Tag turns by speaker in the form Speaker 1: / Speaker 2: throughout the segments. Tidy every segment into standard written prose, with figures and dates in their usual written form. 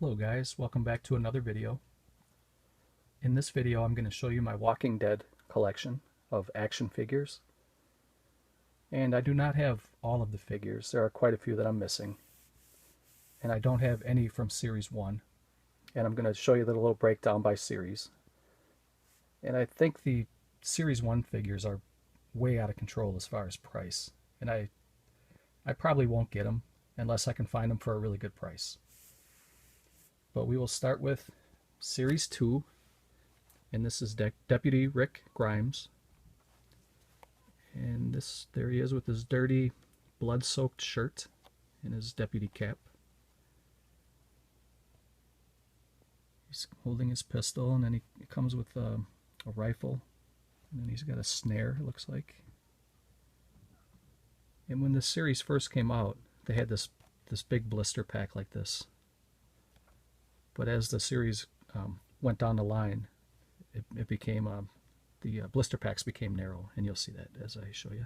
Speaker 1: Hello guys, welcome back to another video. In this video I'm going to show you my Walking Dead collection of action figures. And I do not have all of the figures. There are quite a few that I'm missing. And I don't have any from Series 1. And I'm going to show you the little breakdown by series. And I think the Series 1 figures are way out of control as far as price. And I probably won't get them unless I can find them for a really good price. But we will start with Series 2, and this is Deputy Rick Grimes. And there he is with his dirty, blood-soaked shirt and his deputy cap. He's holding his pistol, and then he comes with a rifle, and then he's got a snare, it looks like. And when this series first came out, they had this big blister pack like this. But as the series went down the line, it became, the blister packs became narrow, and you'll see that as I show you.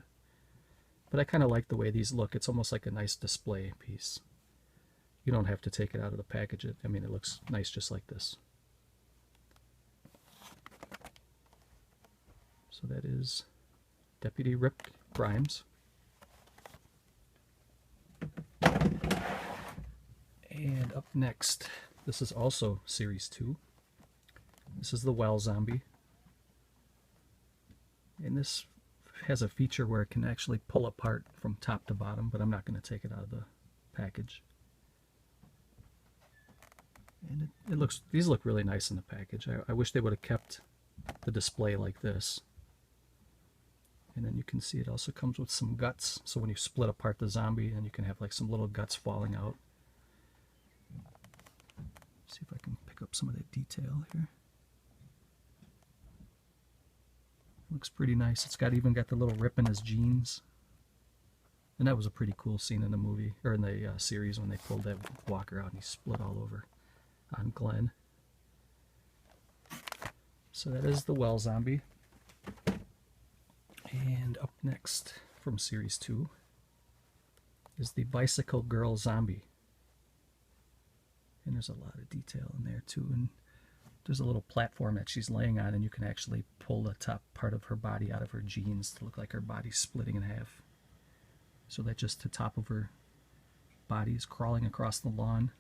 Speaker 1: But I kind of like the way these look. It's almost like a nice display piece. You don't have to take it out of the package. I mean, it looks nice just like this. So that is Deputy Rick Grimes. And up next, this is also Series 2. This is the Well Zombie. And this has a feature where it can actually pull apart from top to bottom, but I'm not going to take it out of the package. And these look really nice in the package. I wish they would have kept the display like this. And then you can see it also comes with some guts, so when you split apart the zombie, then you can have like some little guts falling out. See if I can pick up some of that detail here. Looks pretty nice. It's even got the little rip in his jeans. And that was a pretty cool scene in the movie, or in the series, when they pulled that walker out and he split all over on Glenn. So that is the Well Zombie. And up next from Series 2 is the Bicycle Girl Zombie. And there's a lot of detail in there too. And there's a little platform that she's laying on, and you can actually pull the top part of her body out of her jeans to look like her body's splitting in half. So that just the top of her body is crawling across the lawn.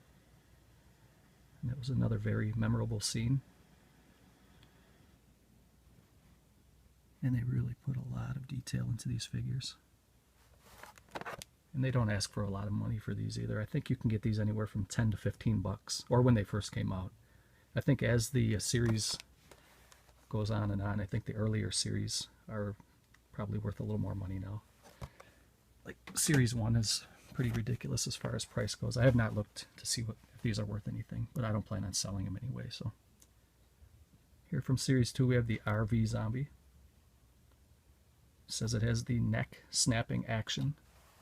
Speaker 1: And that was another very memorable scene. And they really put a lot of detail into these figures. And they don't ask for a lot of money for these either. I think you can get these anywhere from 10 to 15 bucks, or when they first came out. I think as the series goes on and on, I think the earlier series are probably worth a little more money now. Like Series 1 is pretty ridiculous as far as price goes. I have not looked to see if these are worth anything, but I don't plan on selling them anyway. So here from Series 2 we have the RV Zombie. It says it has the neck snapping action.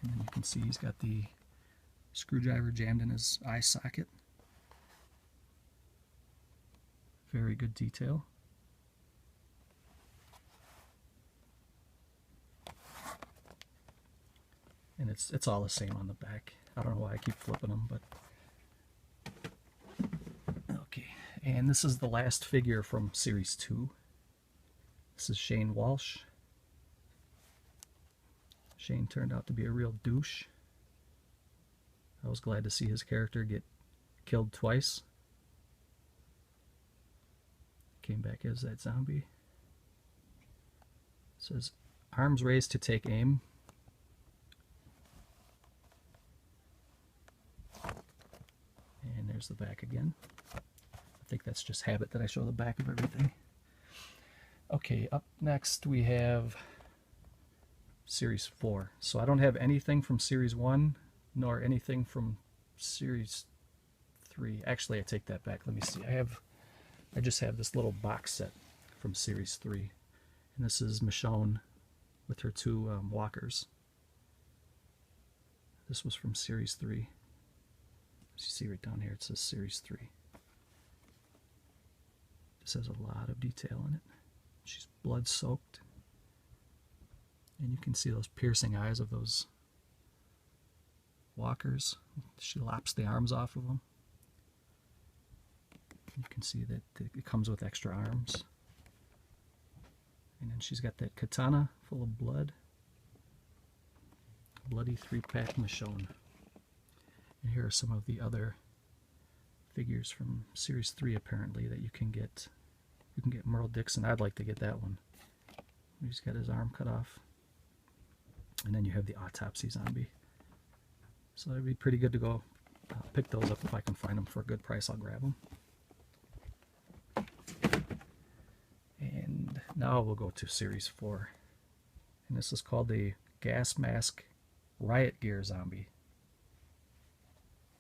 Speaker 1: And then you can see he's got the screwdriver jammed in his eye socket. Very good detail. And it's all the same on the back. I don't know why I keep flipping them, but okay. And this is the last figure from Series 2. This is Shane Walsh. Shane turned out to be a real douche. I was glad to see his character get killed twice. Came back as that zombie. It says, arms raised to take aim. And there's the back again. I think that's just habit that I show the back of everything. Okay, up next we have Series 4. So I don't have anything from Series 1 nor anything from Series 3. Actually, I take that back. Let me see. I just have this little box set from Series 3. And this is Michonne with her two walkers. This was from Series 3. As you see right down here, it says Series 3. This has a lot of detail in it. She's blood soaked. And you can see those piercing eyes of those walkers. She lops the arms off of them. You can see that it comes with extra arms. And then she's got that katana full of blood. Bloody 3-pack Michonne. And here are some of the other figures from Series 3 apparently that you can get. You can get Merle Dixon. I'd like to get that one. He's got his arm cut off. And then you have the autopsy zombie. So it'd be pretty good to go pick those up if I can find them for a good price. I'll grab them. And now we'll go to Series 4. And this is called the Gas Mask Riot Gear Zombie.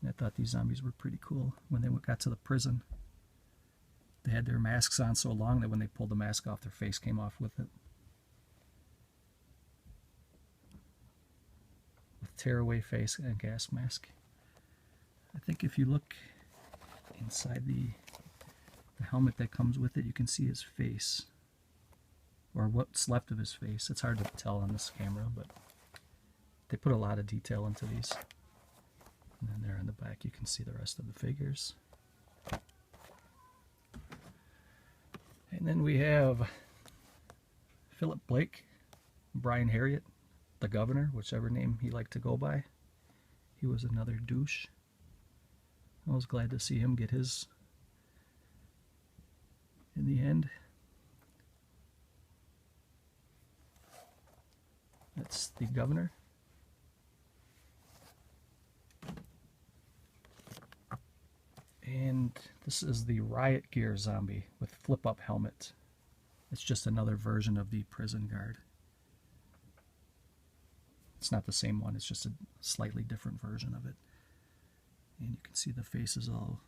Speaker 1: And I thought these zombies were pretty cool. When they got to the prison, they had their masks on so long that when they pulled the mask off, their face came off with it. With tearaway face and gas mask. I think if you look inside the helmet that comes with it, you can see his face, or what's left of his face. It's hard to tell on this camera, but they put a lot of detail into these. And then there in the back you can see the rest of the figures. And then we have Philip Blake, Brian Harriet, the governor, whichever name he liked to go by. He was another douche. I was glad to see him get his in the end. That's the governor. And this is the Riot Gear Zombie with flip-up helmet. It's just another version of the prison guard. It's not the same one, it's just a slightly different version of it. And you can see the face is all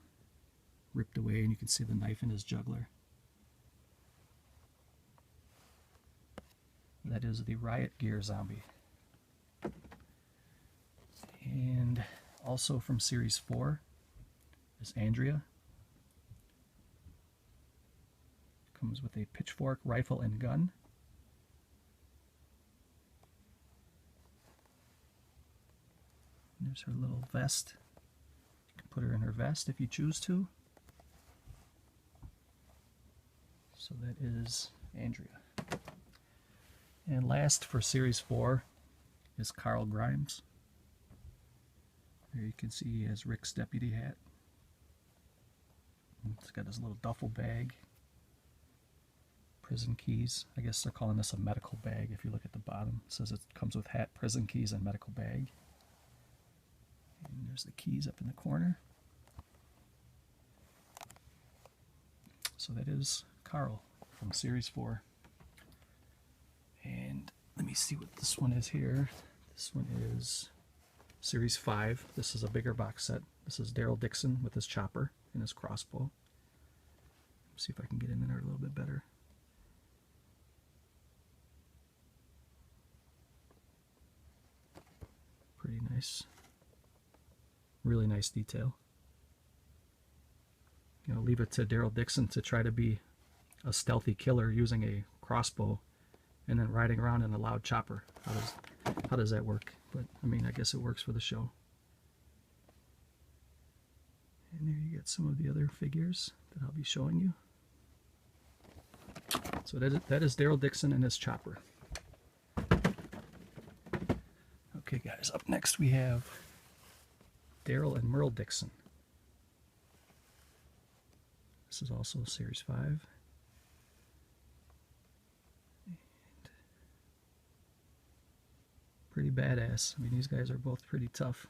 Speaker 1: ripped away, and you can see the knife in his jugular. That is the Riot Gear Zombie. And also from Series 4 is Andrea. Comes with a pitchfork, rifle, and gun. And there's her little vest. You can put her in her vest if you choose to. So that is Andrea. And last for Series 4 is Carl Grimes. There you can see he has Rick's deputy hat. It's got his little duffel bag. Prison keys. I guess they're calling this a medical bag. If you look at the bottom, it says it comes with hat, prison keys, and medical bag. And there's the keys up in the corner. So that is Carl from Series 4. And let me see what this one is here. This one is Series 5. This is a bigger box set. This is Daryl Dixon with his chopper and his crossbow. Let's see if I can get in there a little bit better. Pretty nice. Really nice detail. You know, leave it to Daryl Dixon to try to be a stealthy killer using a crossbow and then riding around in a loud chopper. How does that work? But I mean, I guess it works for the show. And there you get some of the other figures that I'll be showing you. So that is Daryl Dixon and his chopper. Okay guys, up next we have Daryl and Merle Dixon. This is also Series 5. And pretty badass. I mean, these guys are both pretty tough.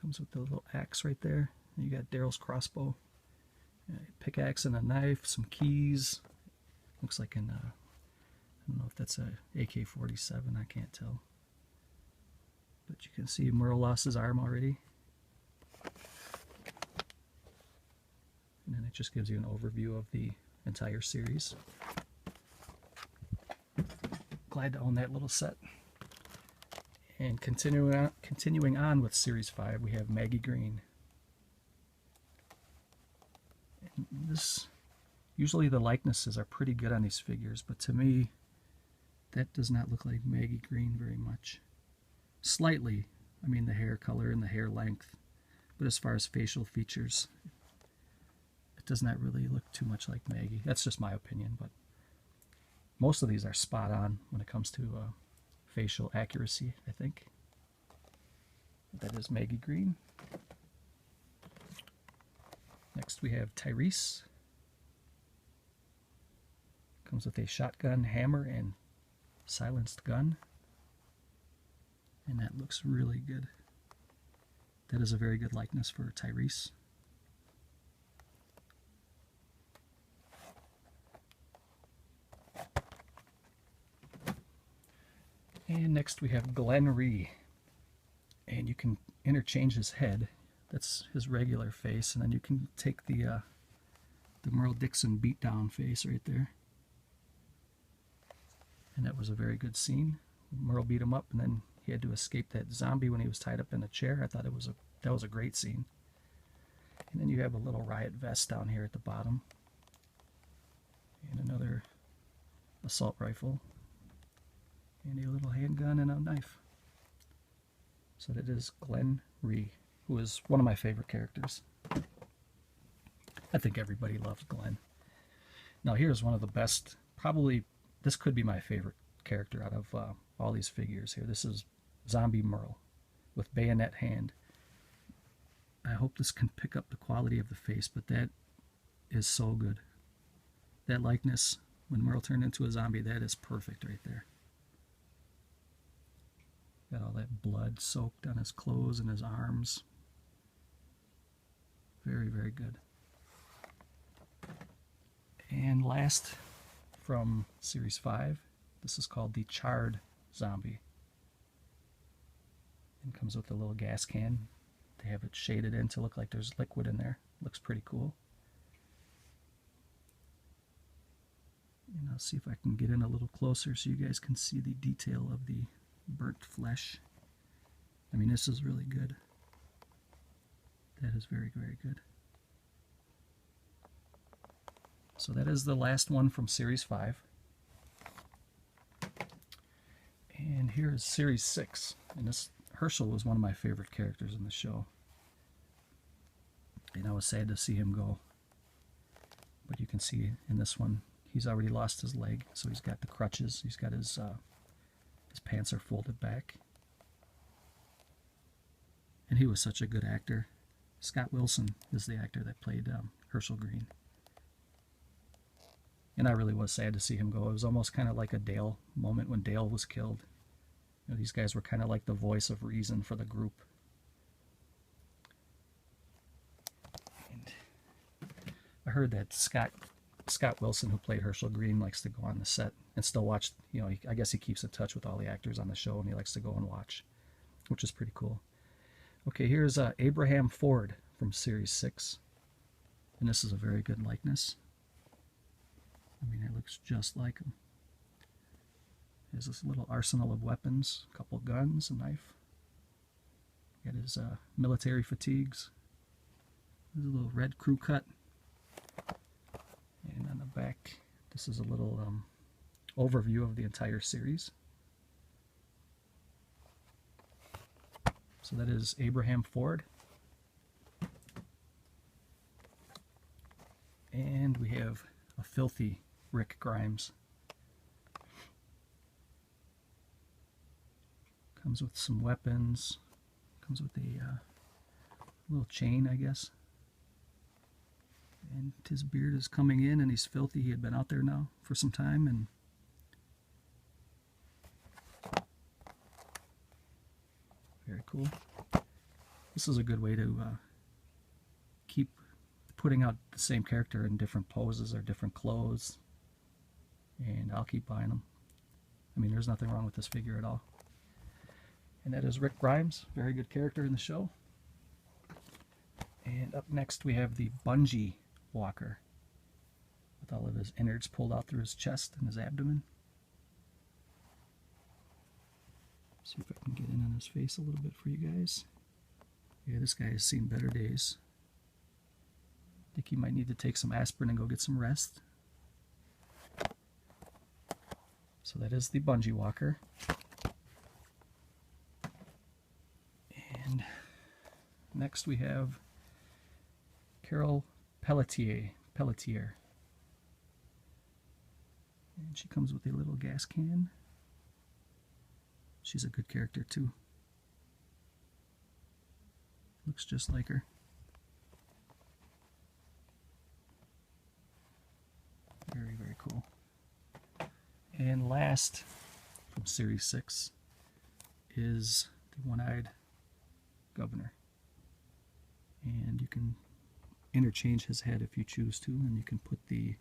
Speaker 1: Comes with the little axe right there. And you got Daryl's crossbow, a pickaxe and a knife, some keys. Looks like an, I don't know if that's a AK-47, I can't tell. But you can see Merle lost his arm already. And then it just gives you an overview of the entire series. Glad to own that little set. And continuing on with Series 5, we have Maggie Green. And this, usually the likenesses are pretty good on these figures, but to me, that does not look like Maggie Green very much. Slightly, I mean the hair color and the hair length, But as far as facial features, it does not really look too much like Maggie. That's just my opinion, but most of these are spot on when it comes to facial accuracy, I think. That is Maggie Green. Next we have Tyrese. Comes with a shotgun, hammer, and silenced gun. And that looks really good. That is a very good likeness for Tyrese. And next we have Glenn Rhee. And you can interchange his head. That's his regular face. And then you can take the Merle Dixon beatdown face right there. And that was a very good scene. Merle beat him up, and then he had to escape that zombie when he was tied up in a chair. I thought that was a great scene. And then you have a little riot vest down here at the bottom. And another assault rifle. And a little handgun and a knife. So that is Glenn Rhee, who is one of my favorite characters. I think everybody loves Glenn. Now here's one of the best, probably, this could be my favorite character out of all these figures here. This is Zombie Merle with bayonet hand. I hope this can pick up the quality of the face, but that is so good. That likeness, when Merle turned into a zombie, that is perfect right there. Got all that blood soaked on his clothes and his arms. Very, very good. And last, from Series 5, this is called the Charred Zombie. And comes with a little gas can. They have it shaded in to look like there's liquid in there. Looks pretty cool. And I'll see if I can get in a little closer so you guys can see the detail of the burnt flesh. I mean, this is really good. That is very, very good. So that is the last one from Series 5. And here is Series 6. And this Herschel was one of my favorite characters in the show. And I was sad to see him go. But you can see in this one, he's already lost his leg, so he's got the crutches. He's got his pants are folded back. And he was such a good actor. Scott Wilson is the actor that played Herschel Green. And I really was sad to see him go. It was almost kind of like a Dale moment when Dale was killed. You know, these guys were kind of like the voice of reason for the group. And I heard that Scott Wilson, who played Herschel Green, likes to go on the set and still watch. You know, I guess he keeps in touch with all the actors on the show, and he likes to go and watch, which is pretty cool. Okay, here's Abraham Ford from Series 6. And this is a very good likeness. I mean, it looks just like him. There's this little arsenal of weapons, a couple guns, a knife. Got his military fatigues. There's a little red crew cut. And on the back, this is a little overview of the entire series. So that is Abraham Ford. And we have a filthy Rick Grimes. Comes with some weapons. Comes with a little chain, I guess. And his beard is coming in, and he's filthy. He had been out there now for some time, and very cool. This is a good way to keep putting out the same character in different poses or different clothes, and I'll keep buying them. I mean, there's nothing wrong with this figure at all. And that is Rick Grimes, very good character in the show. And up next we have the Bungee Walker, with all of his innards pulled out through his chest and his abdomen. See if I can get in on his face a little bit for you guys. Yeah, this guy has seen better days. I think he might need to take some aspirin and go get some rest. So that is the Bungee Walker. And next we have Carol Pelletier. And she comes with a little gas can. She's a good character too. Looks just like her. Very, very cool. And last, from Series 6, is the one-eyed governor. And you can interchange his head if you choose to, and you can put the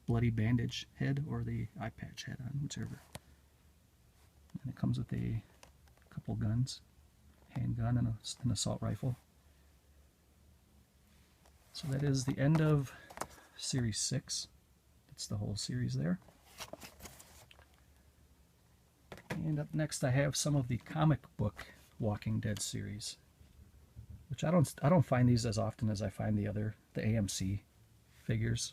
Speaker 1: bloody bandage head or the eye patch head on, whichever. And it comes with a couple guns, handgun and an assault rifle. So that is the end of Series 6. That's the whole series there. And up next I have some of the comic book Walking Dead series, which I don't find these as often as I find the AMC figures.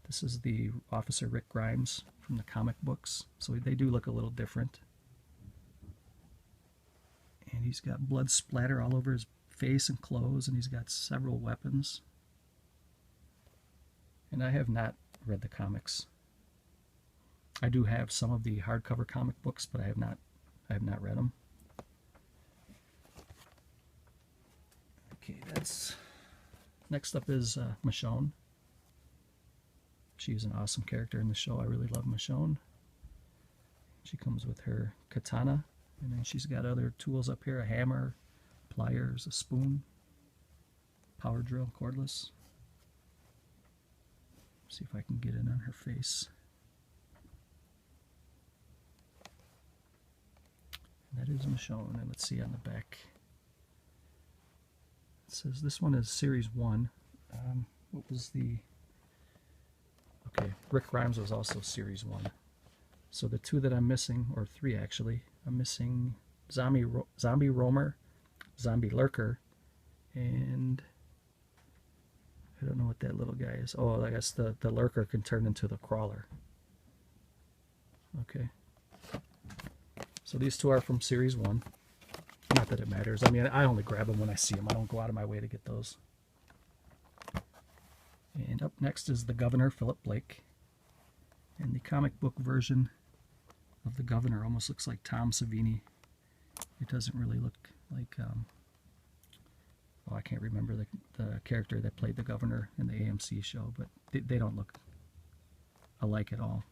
Speaker 1: This is the Officer Rick Grimes from the comic books, so they do look a little different. And he's got blood splatter all over his face and clothes, and he's got several weapons. And I have not read the comics. I do have some of the hardcover comic books, but I have not read them. Okay, that's next up is Michonne. She's an awesome character in the show. I really love Michonne. She comes with her katana, and then she's got other tools up here: a hammer, pliers, a spoon, power drill, cordless. See if I can get it on her face. And that is Michonne, and let's see on the back. It says this one is Series 1. What was the... Okay, Rick Grimes was also Series 1. So the two that I'm missing, or three actually, I'm missing Zombie Roamer, Zombie Lurker, and I don't know what that little guy is. Oh, I guess the Lurker can turn into the Crawler. Okay. So these two are from Series 1. Not that it matters. I mean, I only grab them when I see them. I don't go out of my way to get those. And up next is the Governor, Philip Blake. And the comic book version of the Governor almost looks like Tom Savini. It doesn't really look like... I can't remember the character that played the Governor in the AMC show, but they don't look alike at all.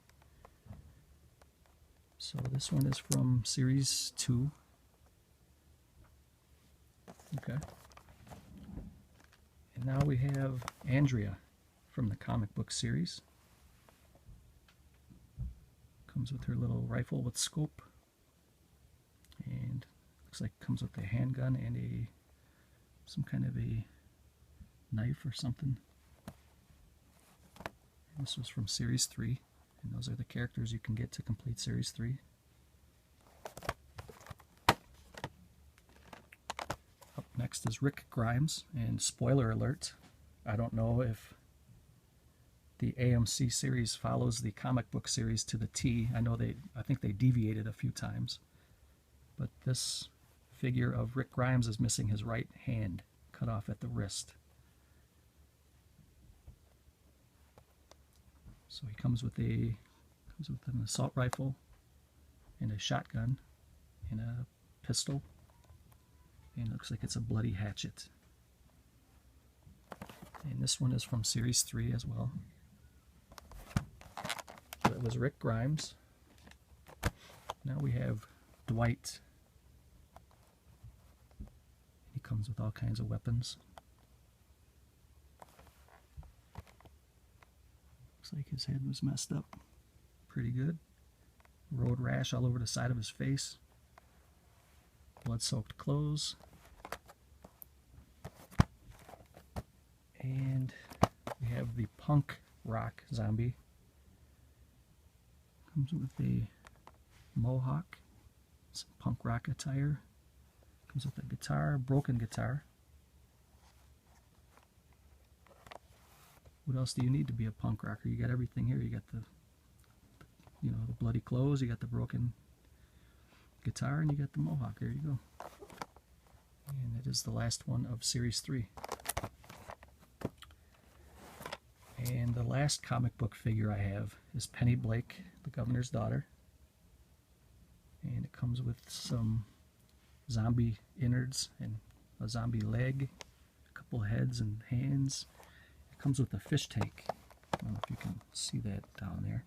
Speaker 1: So this one is from Series 2. Okay. And now we have Andrea from the comic book series. Comes with her little rifle with scope. And looks like it comes with a handgun and some kind of a knife or something. And this was from Series 3, and those are the characters you can get to complete Series 3. Up next is Rick Grimes, and spoiler alert, I don't know if the AMC series follows the comic book series to the T. I think they deviated a few times, but this figure of Rick Grimes is missing his right hand, cut off at the wrist. So he comes with an assault rifle and a shotgun and a pistol, and it looks like it's a bloody hatchet. And this one is from Series 3 as well. So that was Rick Grimes. Now we have Dwight. He comes with all kinds of weapons. Looks like his head was messed up pretty good. Road rash all over the side of his face. Blood-soaked clothes. And we have the punk rock zombie. Comes with a mohawk, some punk rock attire. Comes with a guitar, broken guitar. What else do you need to be a punk rocker? You got everything here. You got the bloody clothes, you got the broken guitar, and you got the mohawk. There you go. And it is the last one of Series 3. And the last comic book figure I have is Penny Blake, the Governor's Daughter. And it comes with some zombie innards and a zombie leg, a couple heads and hands. It comes with a fish tank. I don't know if you can see that down there.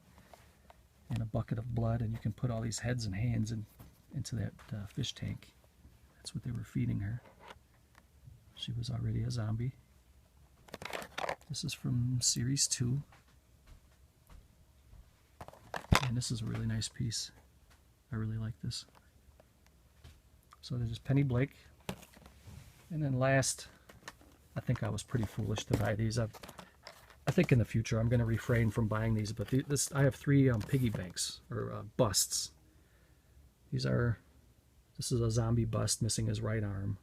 Speaker 1: And a bucket of blood, and you can put all these heads and hands into that fish tank. That's what they were feeding her. She was already a zombie. This is from Series 2. And this is a really nice piece. I really like this. So there's Penny Blake. And then last, I think I was pretty foolish to buy these. I think in the future I'm going to refrain from buying these, but I have 3 piggy banks, or busts. This is a zombie bust missing his right arm.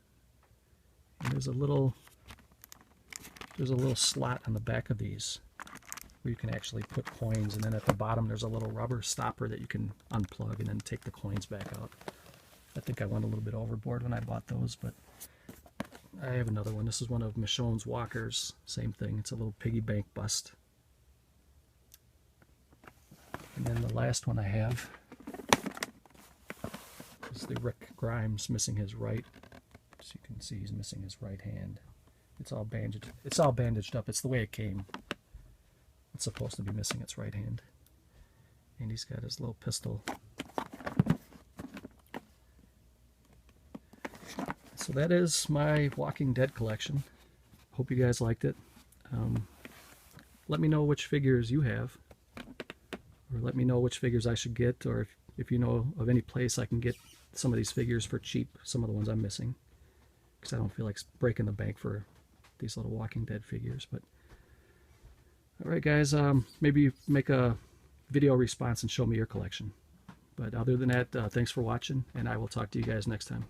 Speaker 1: And there's a little slot on the back of these where you can actually put coins, and then at the bottom there's a little rubber stopper that you can unplug and then take the coins back out. I think I went a little bit overboard when I bought those, but I have another one. This is one of Michonne's walkers. Same thing. It's a little piggy bank bust. And then the last one I have is the Rick Grimes missing his right. So you can see he's missing his right hand. It's all bandaged. It's all bandaged up. It's the way it came. It's supposed to be missing its right hand. And he's got his little pistol. So that is my Walking Dead collection. Hope you guys liked it. Let me know which figures you have, or let me know which figures I should get, or if you know of any place I can get some of these figures for cheap, some of the ones I'm missing, because I don't feel like breaking the bank for these little Walking Dead figures. But alright guys, maybe make a video response and show me your collection. But other than that, thanks for watching, and I will talk to you guys next time.